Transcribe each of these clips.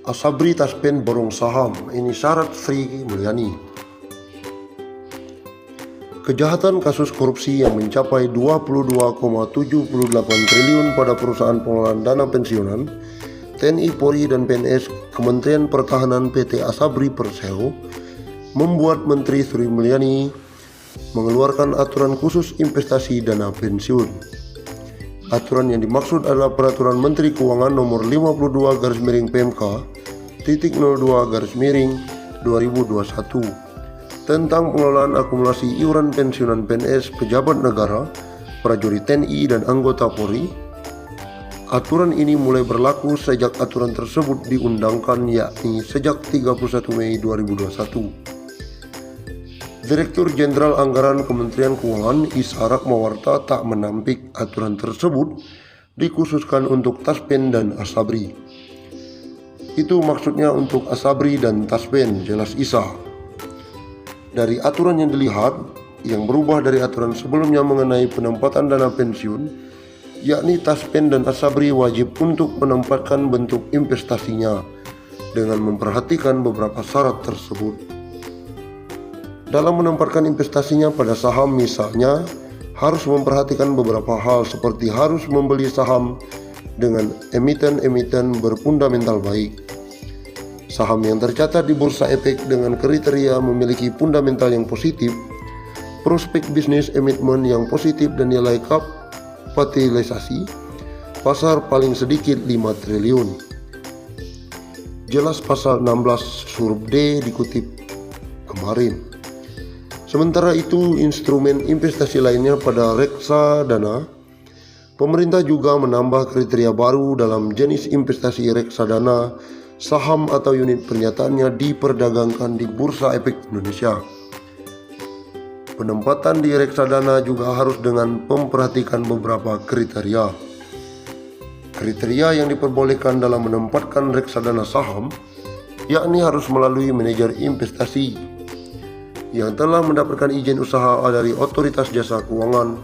Asabri Taspen borong saham, ini syarat Sri Mulyani. Kejahatan kasus korupsi yang mencapai 22,78 triliun pada perusahaan pengelolaan dana pensiunan, TNI, Polri, dan PNS, Kementerian Pertahanan, PT Asabri Persero, membuat Menteri Sri Mulyani mengeluarkan aturan khusus investasi dana pensiun. Aturan yang dimaksud adalah Peraturan Menteri Keuangan Nomor 52/PMK/02/2021 tentang pengelolaan akumulasi iuran pensiunan PNS, pejabat negara, prajurit TNI, dan anggota Polri. Aturan ini mulai berlaku sejak aturan tersebut diundangkan, yakni sejak 31 Mei 2021. Direktur Jenderal Anggaran Kementerian Keuangan Isa Ratmawarta tak menampik aturan tersebut dikhususkan untuk Taspen dan Asabri. Itu maksudnya untuk Asabri dan Taspen, jelas Isa. Dari aturan yang dilihat, yang berubah dari aturan sebelumnya mengenai penempatan dana pensiun, yakni Taspen dan Asabri wajib untuk menempatkan bentuk investasinya dengan memperhatikan beberapa syarat tersebut. Dalam menempatkan investasinya pada saham misalnya, harus memperhatikan beberapa hal seperti harus membeli saham dengan emiten-emiten berfundamental baik. Saham yang tercatat di Bursa Efek dengan kriteria memiliki fundamental yang positif, prospek bisnis emitmen yang positif, dan nilai kapitalisasi pasar paling sedikit 5 triliun. Jelas pasal 16 huruf D dikutip kemarin. Sementara itu, instrumen investasi lainnya pada reksadana, pemerintah juga menambah kriteria baru dalam jenis investasi reksadana. Saham atau unit pernyataannya diperdagangkan di Bursa Efek Indonesia. Penempatan di reksadana juga harus dengan memperhatikan beberapa kriteria. Kriteria yang diperbolehkan dalam menempatkan reksadana saham, yakni harus melalui manajer investasi yang telah mendapatkan izin usaha dari Otoritas Jasa Keuangan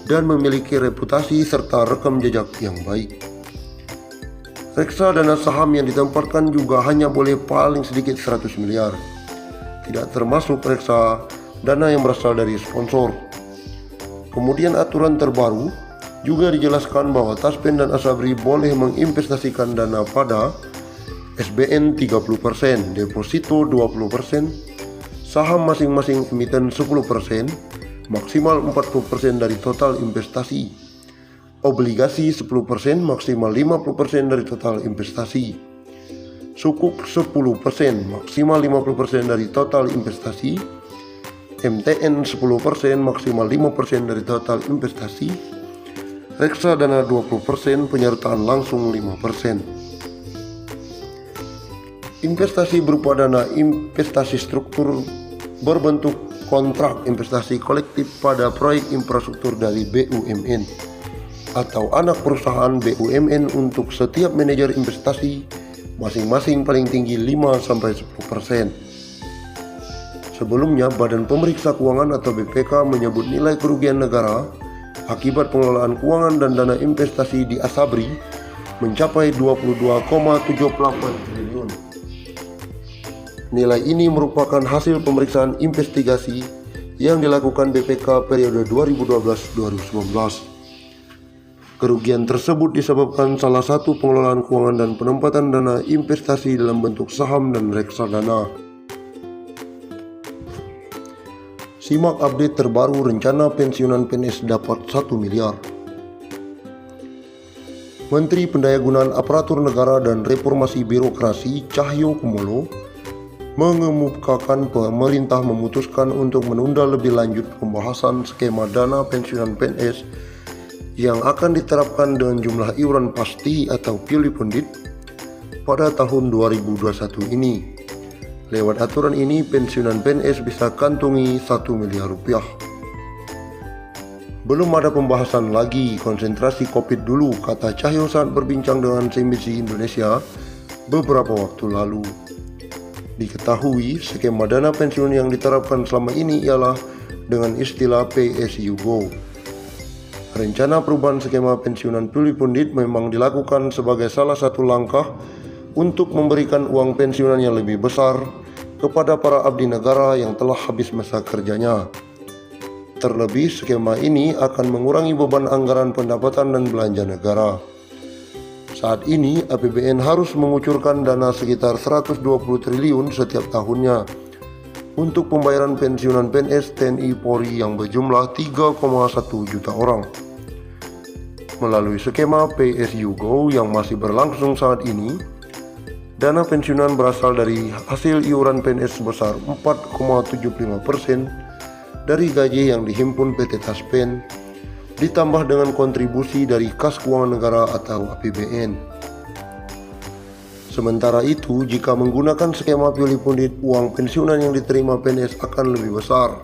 dan memiliki reputasi serta rekam jejak yang baik. Reksadana saham yang ditempatkan juga hanya boleh paling sedikit 100 miliar, tidak termasuk reksadana yang berasal dari sponsor. Kemudian aturan terbaru juga dijelaskan bahwa Taspen dan Asabri boleh menginvestasikan dana pada SBN 30%, deposito 20%, saham masing-masing emiten 10%, maksimal 40% dari total investasi. Obligasi 10%, maksimal 50% dari total investasi. Sukuk 10%, maksimal 50% dari total investasi. MTN 10%, maksimal 5% dari total investasi. Reksadana 20%, penyertaan langsung 5%. Investasi berupa dana investasi struktur berbentuk kontrak investasi kolektif pada proyek infrastruktur dari BUMN atau anak perusahaan BUMN untuk setiap manajer investasi masing-masing paling tinggi 5-10%. Sebelumnya, Badan Pemeriksa Keuangan atau BPK menyebut nilai kerugian negara akibat pengelolaan keuangan dan dana investasi di Asabri mencapai 22,78 triliun. Nilai ini merupakan hasil pemeriksaan investigasi yang dilakukan BPK periode 2012-2019. Kerugian tersebut disebabkan salah satu pengelolaan keuangan dan penempatan dana investasi dalam bentuk saham dan reksadana. Simak update terbaru rencana pensiunan PNS dapat 1 miliar. Menteri Pendayagunaan Aparatur Negara dan Reformasi Birokrasi Cahyokumolo mengemukakan pemerintah memutuskan untuk menunda lebih lanjut pembahasan skema dana pensiunan PNS yang akan diterapkan dengan jumlah iuran pasti atau purely funded pada tahun 2021 ini. Lewat aturan ini, pensiunan PNS bisa kantongi 1 miliar rupiah. Belum ada pembahasan lagi, konsentrasi COVID dulu, kata Cahyo saat berbincang dengan CNBC Indonesia beberapa waktu lalu. Diketahui, skema dana pensiun yang diterapkan selama ini ialah dengan istilah pay as you go. Rencana perubahan skema pensiunan purely funded memang dilakukan sebagai salah satu langkah untuk memberikan uang pensiunan yang lebih besar kepada para abdi negara yang telah habis masa kerjanya. Terlebih, skema ini akan mengurangi beban anggaran pendapatan dan belanja negara. Saat ini, APBN harus mengucurkan dana sekitar 120 triliun setiap tahunnya untuk pembayaran pensiunan PNS TNI Polri yang berjumlah 3,1 juta orang. Melalui skema PSU Go yang masih berlangsung saat ini, dana pensiunan berasal dari hasil iuran PNS sebesar 4,75% dari gaji yang dihimpun PT Taspen, ditambah dengan kontribusi dari kas keuangan negara atau APBN. Sementara itu, jika menggunakan skema pilih pundit, uang pensiunan yang diterima PNS akan lebih besar,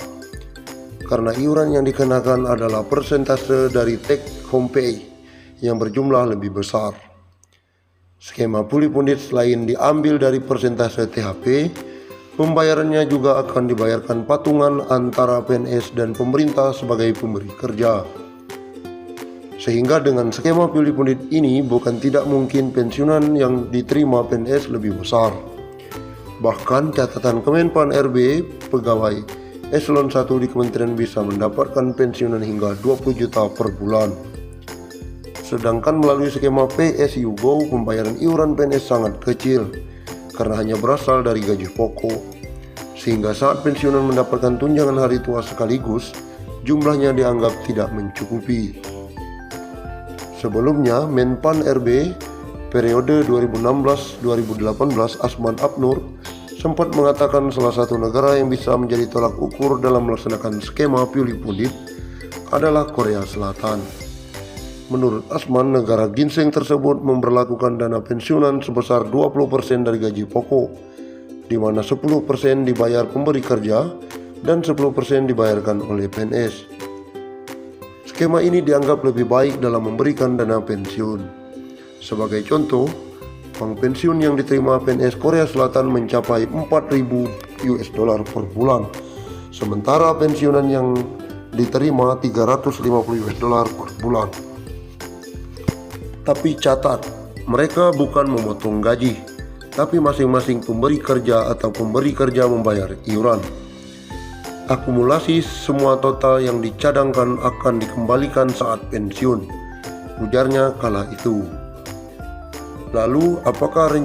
karena iuran yang dikenakan adalah persentase dari take home pay yang berjumlah lebih besar. Skema pulih pundit selain diambil dari persentase THP, pembayarannya juga akan dibayarkan patungan antara PNS dan pemerintah sebagai pemberi kerja. Sehingga dengan skema pilih pundit ini bukan tidak mungkin pensiunan yang diterima PNS lebih besar. Bahkan catatan Kemenpan RB, pegawai eselon 1 di kementerian bisa mendapatkan pensiunan hingga 20 juta per bulan. Sedangkan melalui skema PSU Go, pembayaran iuran PNS sangat kecil karena hanya berasal dari gaji pokok, sehingga saat pensiunan mendapatkan tunjangan hari tua sekaligus, jumlahnya dianggap tidak mencukupi. Sebelumnya, Menpan RB periode 2016-2018 Asman Abnur sempat mengatakan salah satu negara yang bisa menjadi tolak ukur dalam melaksanakan skema pilih pundit adalah Korea Selatan. Menurut Asman, negara ginseng tersebut memberlakukan dana pensiunan sebesar 20% dari gaji pokok, di mana 10% dibayar pemberi kerja dan 10% dibayarkan oleh PNS. Skema ini dianggap lebih baik dalam memberikan dana pensiun. Sebagai contoh, uang pensiun yang diterima PNS Korea Selatan mencapai 4.000 US dollar per bulan, sementara pensiunan yang diterima 350 US dollar per bulan. Tapi catat, mereka bukan memotong gaji, tapi masing-masing pemberi kerja atau pemberi kerja membayar iuran. Akumulasi semua total yang dicadangkan akan dikembalikan saat pensiun, ujarnya kala itu. Lalu, apakah rencana